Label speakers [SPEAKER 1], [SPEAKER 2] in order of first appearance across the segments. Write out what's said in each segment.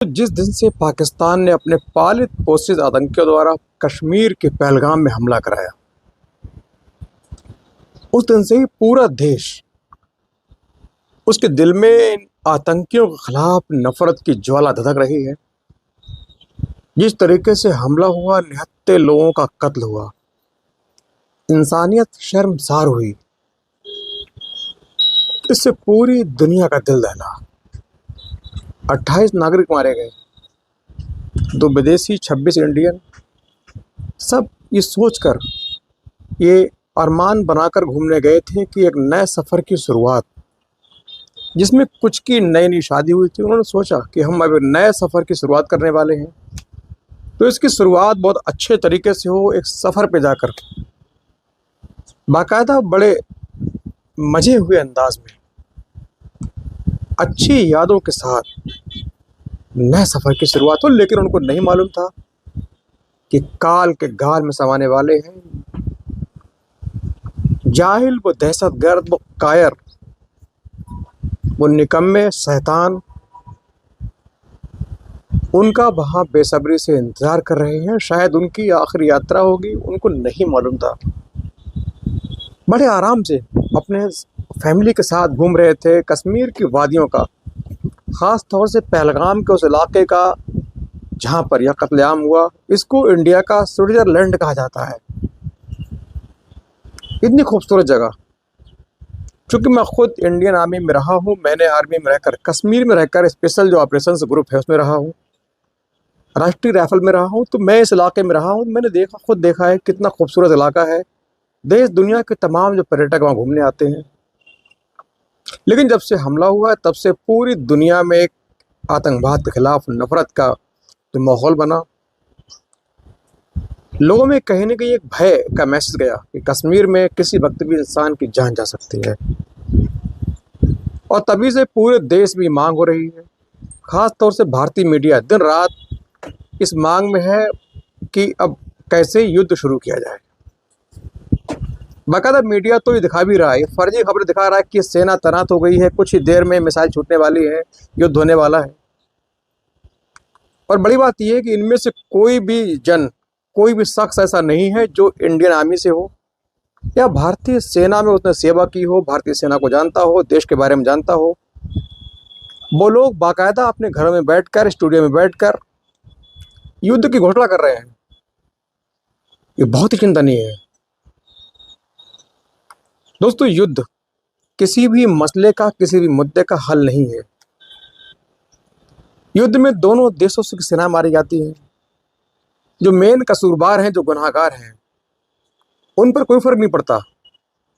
[SPEAKER 1] जिस दिन से पाकिस्तान ने अपने पालित पोषित आतंकियों द्वारा कश्मीर के पहलगाम में हमला कराया, उस दिन से ही पूरा देश उसके दिल में इन आतंकियों के खिलाफ नफरत की ज्वाला धधक रही है। जिस तरीके से हमला हुआ, निहत्थे लोगों का कत्ल हुआ, इंसानियत शर्मसार हुई। इससे पूरी दुनिया का दिल दहला। 28 नागरिक मारे गए, 2 विदेशी, 26 इंडियन। सब ये सोचकर, ये अरमान बनाकर घूमने गए थे कि एक नए सफ़र की शुरुआत, जिसमें कुछ की नई नई शादी हुई थी। उन्होंने सोचा कि हम अब नए सफ़र की शुरुआत करने वाले हैं, तो इसकी शुरुआत बहुत अच्छे तरीके से हो, एक सफ़र पे जाकर बाकायदा बड़े मजे हुए अंदाज में, अच्छी यादों के साथ नए सफ़र की शुरुआत हो। लेकिन उनको नहीं मालूम था कि काल के गाल में समाने वाले हैं जाहिल, वो दहशतगर्द, वो कायर, वो निकम्मे शैतान। उनका वहाँ बेसब्री से इंतज़ार कर रहे हैं। शायद उनकी आखिरी यात्रा होगी, उनको नहीं मालूम था। बड़े आराम से अपने फैमिली के साथ घूम रहे थे कश्मीर की वादियों का, ख़ास तौर से पहलगाम के उस इलाके का जहाँ पर यह कत्लेआम हुआ। इसको इंडिया का स्विट्ज़रलैंड कहा जाता है। इतनी खूबसूरत जगह। चूँकि मैं खुद इंडियन आर्मी में रहा हूँ, मैंने आर्मी में रहकर, कश्मीर में रहकर स्पेशल जो ऑपरेशंस ग्रुप है उसमें रहा हूँ, राष्ट्रीय राइफल में रहा हूँ, तो मैं इस इलाके में रहा हूँ। मैंने खुद देखा है कितना खूबसूरत इलाका है। देश दुनिया के तमाम जो पर्यटक वहाँ घूमने आते हैं। लेकिन जब से हमला हुआ है, तब से पूरी दुनिया में एक आतंकवाद के खिलाफ नफरत का जो माहौल बना, लोगों में कहीं न कहीं एक भय का मैसेज गया कि कश्मीर में किसी वक्त भी इंसान की जान जा सकती है। और तभी से पूरे देश में मांग हो रही है। ख़ास तौर से भारतीय मीडिया दिन रात इस मांग में है कि अब कैसे युद्ध शुरू किया जाए। बाकायदा मीडिया तो ये दिखा भी रहा है, फर्जी खबरें दिखा रहा है कि सेना तैनात हो गई है, कुछ ही देर में मिसाइल छूटने वाली है, युद्ध होने वाला है। और बड़ी बात यह है कि इनमें से कोई भी शख्स ऐसा नहीं है जो इंडियन आर्मी से हो या भारतीय सेना में उसने सेवा की हो, भारतीय सेना को जानता हो, देश के बारे में जानता हो। वो लोग बाकायदा अपने घरों में बैठकर, स्टूडियो में बैठकर युद्ध की घोषणा कर रहे हैं। ये बहुत ही चिंतनीय है। दोस्तों, युद्ध किसी भी मसले का, किसी भी मुद्दे का हल नहीं है। युद्ध में दोनों देशों से सेना मारी जाती है। जो मेन कसूरवार हैं, जो गुनहगार हैं, उन पर कोई फर्क नहीं पड़ता।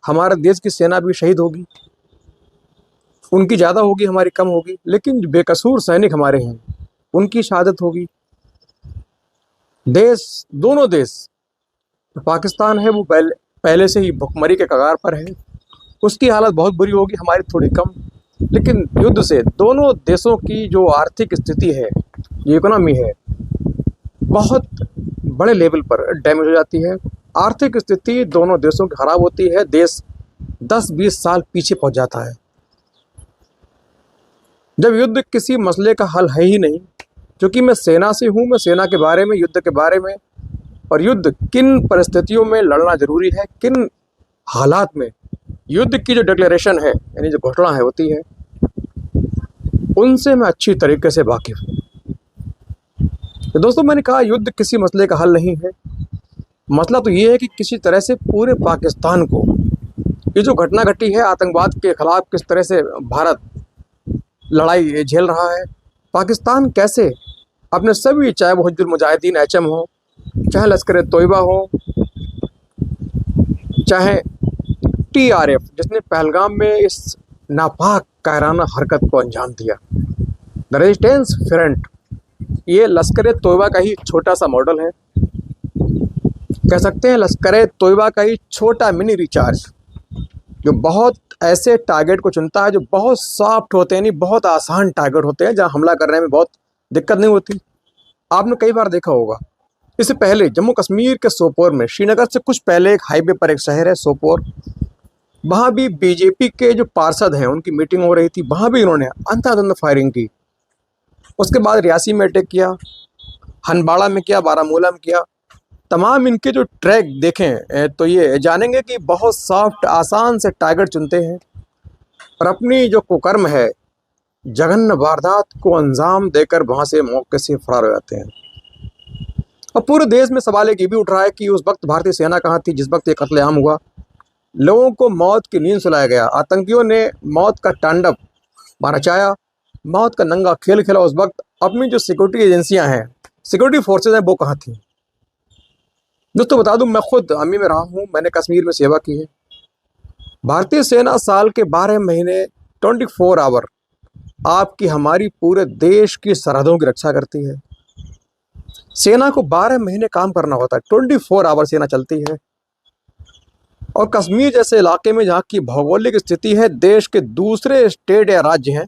[SPEAKER 1] हमारे देश की सेना भी शहीद होगी, उनकी ज़्यादा होगी, हमारी कम होगी, लेकिन जो बेकसूर सैनिक हमारे हैं, उनकी शहादत होगी। दोनों देश, पाकिस्तान है वो पहले से ही भुखमरी के कगार पर है, उसकी हालत बहुत बुरी होगी, हमारी थोड़ी कम। लेकिन युद्ध से दोनों देशों की जो आर्थिक स्थिति है, जो इकोनॉमी है, बहुत बड़े लेवल पर डैमेज हो जाती है। आर्थिक स्थिति दोनों देशों की खराब होती है, देश 10-20 साल पीछे पहुंच जाता है। जब युद्ध किसी मसले का हल है ही नहीं, क्योंकि मैं सेना से हूँ, मैं सेना के बारे में, युद्ध के बारे में, और युद्ध किन परिस्थितियों में लड़ना जरूरी है, किन हालात में युद्ध की जो डिक्लेरेशन है, यानी जो घोषणा है होती है, उनसे मैं अच्छी तरीके से वाकिफ हूँ। तो दोस्तों, मैंने कहा युद्ध किसी मसले का हल नहीं है। मसला तो ये है कि किसी तरह से पूरे पाकिस्तान को, ये जो घटना घटी है आतंकवाद के खिलाफ, किस तरह से भारत लड़ाई झेल रहा है, पाकिस्तान कैसे अपने सभी, चाहे वो हिजबुल मुजाहिदीन HM हो, चाहे लश्कर तोयबा हो, चाहे TRF जिसने पहलगाम में इस नापाक कायराना हरकत को अंजाम दिया, द रेजिस्टेंस फ्रंट, ये लश्कर तोयबा का ही छोटा सा मॉडल है। कह सकते हैं लश्कर तोयबा का ही छोटा मिनी रिचार्ज, जो बहुत ऐसे टारगेट को चुनता है जो बहुत सॉफ्ट होते हैं, नहीं बहुत आसान टारगेट होते हैं, जहां हमला करने में बहुत दिक्कत नहीं होती। आपने कई बार देखा होगा, इससे पहले जम्मू कश्मीर के सोपोर में, श्रीनगर से कुछ पहले एक हाईवे पर एक शहर है सोपोर, वहाँ भी बीजेपी के जो पार्षद हैं उनकी मीटिंग हो रही थी, वहाँ भी इन्होंने अंधाधुंध फायरिंग की। उसके बाद रियासी में अटैक किया, हनबाड़ा में किया, बारामूला में किया। तमाम इनके जो ट्रैक देखें तो ये जानेंगे कि बहुत सॉफ्ट आसान से टारगेट चुनते हैं और अपनी जो कुकर्म है, जघन्य वारदात को अंजाम देकर वहाँ से मौके से फरार हो जाते हैं। और पूरे देश में सवाल एक ये भी उठ रहा है कि उस वक्त भारतीय सेना कहाँ थी जिस वक्त ये कत्लेआम हुआ। लोगों को मौत की नींद सुलाया गया, आतंकियों ने मौत का तांडव मचाया, मौत का नंगा खेल खेला। उस वक्त अपनी जो सिक्योरिटी एजेंसियां हैं, सिक्योरिटी फोर्सेज हैं, वो कहाँ थी। दोस्तों बता दूं, मैं खुद आर्मी में रहा हूँ, मैंने कश्मीर में सेवा की है। भारतीय सेना साल के 12 महीने 24 आवर आपकी हमारी पूरे देश की सरहदों की रक्षा करती है। सेना को 12 महीने काम करना होता है, 24 आवर सेना चलती है। और कश्मीर जैसे इलाके में जहाँ की भौगोलिक स्थिति है देश के दूसरे स्टेट या राज्य हैं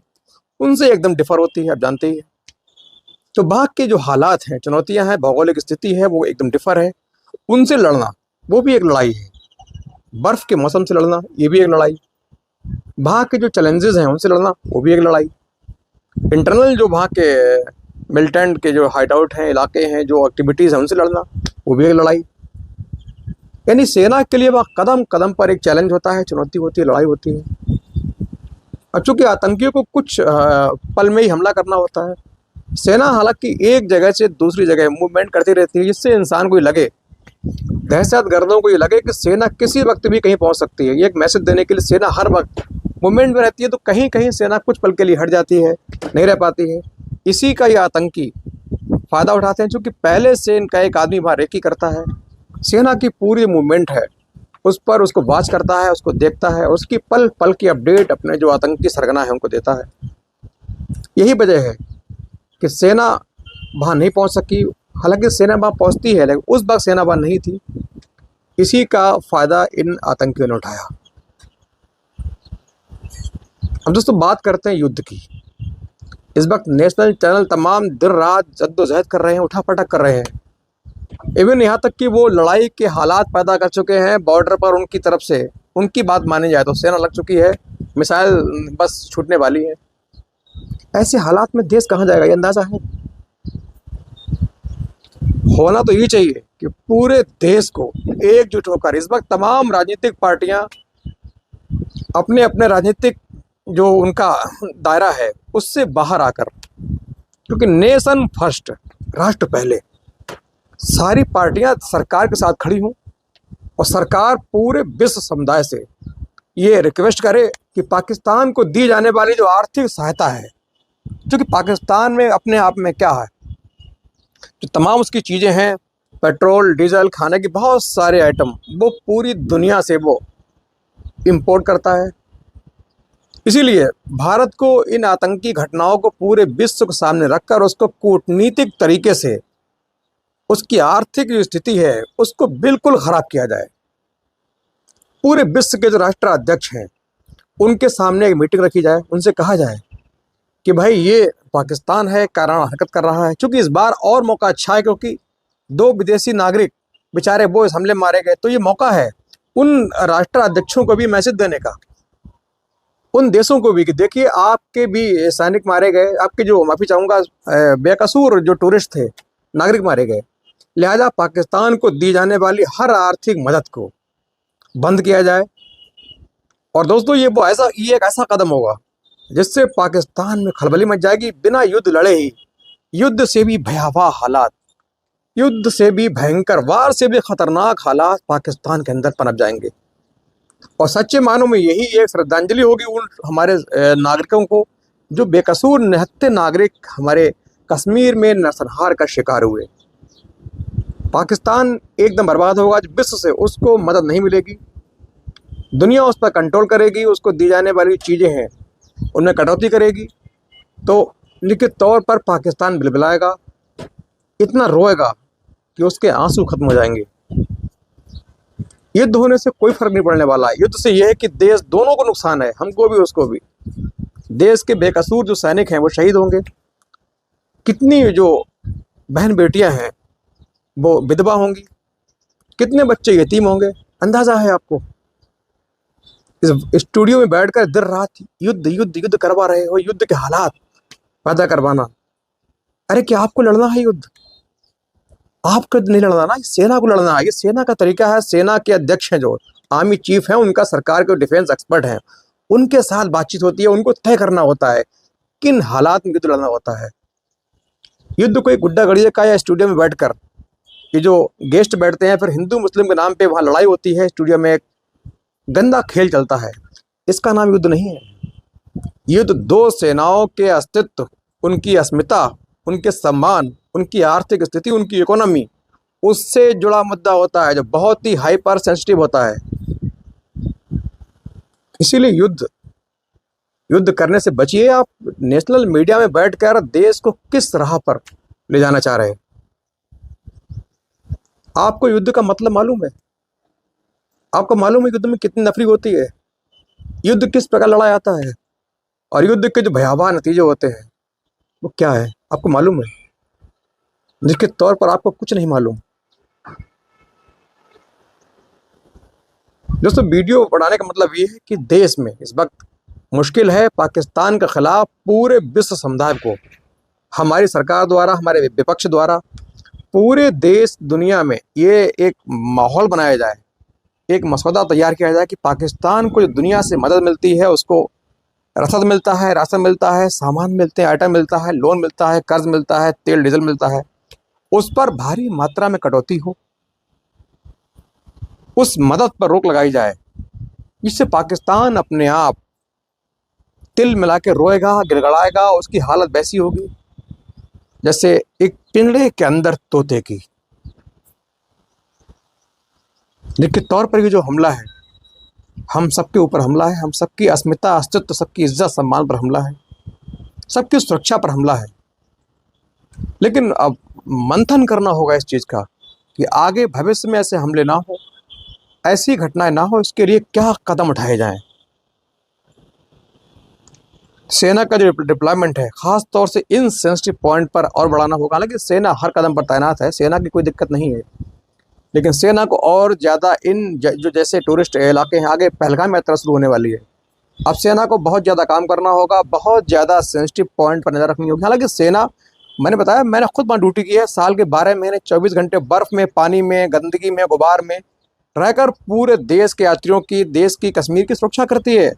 [SPEAKER 1] उनसे एकदम डिफर होती है, आप जानते ही हैं। तो वहाँ के जो हालात हैं, चुनौतियाँ हैं, भौगोलिक स्थिति है, वो एकदम डिफर है। उनसे लड़ना वो भी एक लड़ाई है। बर्फ़ के मौसम से लड़ना ये भी एक लड़ाई। वहाँ के जो चैलेंजेस हैं उनसे लड़ना वो भी एक लड़ाई। इंटरनल जो वहाँ के मिलिटेंट के जो हाइड आउट हैं, इलाके हैं, जो एक्टिविटीज़ हैं उनसे लड़ना वो भी एक लड़ाई। यानी सेना के लिए वह कदम कदम पर एक चैलेंज होता है, चुनौती होती है, लड़ाई होती है। और चूंकि आतंकियों को कुछ पल में ही हमला करना होता है, सेना हालांकि एक जगह से दूसरी जगह मूवमेंट करती रहती है, जिससे इंसान को ये लगे, दहशतगर्दों को ये लगे कि सेना किसी वक्त भी कहीं पहुंच सकती है। ये एक मैसेज देने के लिए सेना हर वक्त मूवमेंट में रहती है। तो कहीं कहीं सेना कुछ पल के लिए हट जाती है, नहीं रह पाती है। इसी का ये आतंकी फ़ायदा उठाते हैं। चूँकि पहले से इनका एक आदमी वहाँ रेकी करता है, सेना की पूरी मूवमेंट है उस पर, उसको वॉच करता है, उसको देखता है, उसकी पल पल की अपडेट अपने जो आतंकी सरगना है उनको देता है। यही वजह है कि सेना वहाँ नहीं पहुँच सकी। हालांकि सेना वहाँ पहुँचती है, लेकिन उस वक्त सेना वहाँ नहीं थी। इसी का फ़ायदा इन आतंकियों ने उठाया। अब दोस्तों बात करते हैं युद्ध की। इस वक्त नेशनल चैनल तमाम दिन रात जद्दोजहद कर रहे हैं, उठापटक कर रहे हैं। इवन यहाँ तक कि वो लड़ाई के हालात पैदा कर चुके हैं बॉर्डर पर। उनकी तरफ से उनकी बात मानी जाए तो सेना लग चुकी है, मिसाइल बस छूटने वाली है। ऐसे हालात में देश कहाँ जाएगा, ये अंदाज़ा है। होना तो ये चाहिए कि पूरे देश को एकजुट होकर इस वक्त तमाम राजनीतिक पार्टियां अपने अपने राजनीतिक जो उनका दायरा है उससे बाहर आकर, क्योंकि नेशन फर्स्ट, राष्ट्र पहले, सारी पार्टियां सरकार के साथ खड़ी हों और सरकार पूरे विश्व समुदाय से ये रिक्वेस्ट करे कि पाकिस्तान को दी जाने वाली जो आर्थिक सहायता है, क्योंकि पाकिस्तान में अपने आप में क्या है, जो तमाम उसकी चीज़ें हैं, पेट्रोल, डीजल, खाने की बहुत सारे आइटम, वो पूरी दुनिया से वो इंपोर्ट करता है। इसीलिए भारत को इन आतंकी घटनाओं को पूरे विश्व के सामने रखकर उसको कूटनीतिक तरीके से उसकी आर्थिक जो स्थिति है उसको बिल्कुल ख़राब किया जाए। पूरे विश्व के जो राष्ट्राध्यक्ष हैं उनके सामने एक मीटिंग रखी जाए, उनसे कहा जाए कि भाई ये पाकिस्तान है, कायराना हरकत कर रहा है। क्योंकि इस बार और मौका अच्छा है, क्योंकि 2 विदेशी नागरिक बेचारे वो इस हमले में मारे गए। तो ये मौका है उन राष्ट्राध्यक्षों को भी मैसेज देने का, उन देशों को भी कि देखिए आपके भी सैनिक मारे गए, आपके जो, माफ़ी चाहूँगा, बेकसूर जो टूरिस्ट थे, नागरिक मारे गए। लिहाजा पाकिस्तान को दी जाने वाली हर आर्थिक मदद को बंद किया जाए। और दोस्तों ये एक ऐसा कदम होगा जिससे पाकिस्तान में खलबली मच जाएगी। बिना युद्ध लड़े ही, युद्ध से भी भयावह हालात, युद्ध से भी भयंकर, वार से भी खतरनाक हालात पाकिस्तान के अंदर पनप जाएंगे। और सच्चे मानों में यही एक श्रद्धांजलि होगी उन हमारे नागरिकों को जो बेकसूर निहत्थे नागरिक हमारे कश्मीर में नरसंहार का शिकार हुए। पाकिस्तान एकदम बर्बाद होगा, विश्व से उसको मदद नहीं मिलेगी, दुनिया उस पर कंट्रोल करेगी, उसको दी जाने वाली चीज़ें हैं उनमें कटौती करेगी। तो निश्चित तौर पर पाकिस्तान बिलबिलाएगा, इतना रोएगा कि उसके आंसू खत्म हो जाएंगे। युद्ध होने से कोई फर्क नहीं पड़ने वाला है। युद्ध से यह है कि देश दोनों को नुकसान है, हमको भी उसको भी। देश के बेकसूर जो सैनिक हैं वो शहीद होंगे, कितनी जो बहन बेटियां हैं वो विधवा होंगी, कितने बच्चे यतीम होंगे। अंदाज़ा है आपको। इस स्टूडियो में बैठकर दिन रात युद्ध युद्ध युद्ध करवा रहे हो, युद्ध के हालात पैदा करवाना अरे क्या आपको लड़ना है युद्ध? आपको नहीं लड़ना ना, सेना को लड़ना है। ये सेना का तरीका है। सेना के अध्यक्ष हैं जो आर्मी चीफ हैं, उनका सरकार के डिफेंस एक्सपर्ट हैं, उनके साथ बातचीत होती है। उनको तय करना होता है किन हालात में युद्ध लड़ना होता है। युद्ध कोई गुड्डा गड़िया का या स्टूडियो में बैठकर ये जो गेस्ट बैठते हैं फिर हिंदू मुस्लिम के नाम पे वहां लड़ाई होती है स्टूडियो में, एक गंदा खेल चलता है, इसका नाम युद्ध नहीं है। युद्ध दो सेनाओं के अस्तित्व, उनकी अस्मिता, उनके सम्मान, उनकी आर्थिक स्थिति, उनकी इकोनॉमी, उससे जुड़ा मुद्दा होता है जो बहुत ही हाइपर सेंसिटिव होता है। इसीलिए युद्ध करने से बचिए। आप नेशनल मीडिया में बैठकर देश को किस राह पर ले जाना चाह रहे हैं? आपको युद्ध का मतलब मालूम है? आपको मालूम है युद्ध में कितनी नफरी होती है? युद्ध किस प्रकार लड़ा जाता है? और युद्ध के जो भयावह नतीजे होते हैं वो क्या है आपको मालूम है? जिसके तौर पर आपको कुछ नहीं मालूम। दोस्तों, वीडियो बनाने का मतलब ये है कि देश में इस वक्त मुश्किल है। पाकिस्तान के खिलाफ पूरे विश्व समुदाय को हमारी सरकार द्वारा, हमारे विपक्ष द्वारा, पूरे देश दुनिया में ये एक माहौल बनाया जाए, एक मसौदा तैयार किया जाए कि पाकिस्तान को जो दुनिया से मदद मिलती है, उसको रसद मिलता है, राशन मिलता है, सामान मिलते हैं, आइटम मिलता है, लोन मिलता है, कर्ज मिलता है, तेल डीजल मिलता है, उस पर भारी मात्रा में कटौती हो, उस मदद पर रोक लगाई जाए। इससे पाकिस्तान अपने आप तिल मिला के रोएगा, गिड़गड़ाएगा। उसकी हालत वैसी होगी जैसे एक पिंजड़े के अंदर तोते की। जिसके तौर पर ये जो हमला है, हम सबके ऊपर हमला है, हम सबकी अस्मिता, अस्तित्व, सबकी इज्जत सम्मान पर हमला है, सबकी सुरक्षा पर हमला है। लेकिन अब मंथन करना होगा इस चीज़ का कि आगे भविष्य में ऐसे हमले ना हो, ऐसी घटनाएं ना हो, इसके लिए क्या कदम उठाए जाएं। सेना का जो डिप्लॉयमेंट है खास तौर से इन सेंसिटिव पॉइंट पर और बढ़ाना होगा। हालांकि सेना हर कदम पर तैनात है, सेना की कोई दिक्कत नहीं है, लेकिन सेना को और ज़्यादा इन जो जैसे टूरिस्ट इलाके हैं, आगे पहलगाम यात्रा शुरू होने वाली है, अब सेना को बहुत ज़्यादा काम करना होगा, बहुत ज़्यादा सेंसिटिव पॉइंट पर नज़र रखनी होगी। हालांकि सेना, मैंने बताया, मैंने खुद वहाँ ड्यूटी की है, साल के 12 महीने 24 घंटे बर्फ़ में, पानी में, गंदगी में, गुबार में रहकर पूरे देश के यात्रियों की, देश की, कश्मीर की सुरक्षा करती है।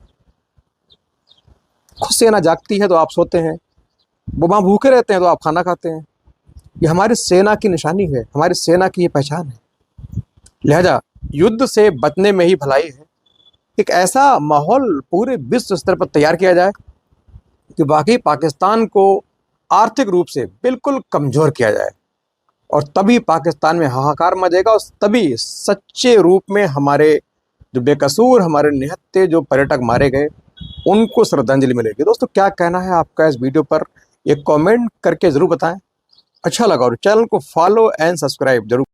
[SPEAKER 1] खुद सेना जागती है तो आप सोते हैं, वो वहाँ भूखे रहते हैं तो आप खाना खाते हैं। ये हमारी सेना की निशानी है, हमारी सेना की ये पहचान है। लिहाजा युद्ध से बचने में ही भलाई है। एक ऐसा माहौल पूरे विश्व स्तर पर तैयार किया जाए कि बाकी पाकिस्तान को आर्थिक रूप से बिल्कुल कमज़ोर किया जाए, और तभी पाकिस्तान में हाहाकार मचेगा, और तभी सच्चे रूप में हमारे जो बेकसूर, हमारे निहत्थे जो पर्यटक मारे गए, उनको श्रद्धांजलि मिलेगी। दोस्तों, क्या कहना है आपका इस वीडियो पर? एक कमेंट करके ज़रूर बताएं। अच्छा लगा और चैनल को फॉलो एंड सब्सक्राइब जरूर।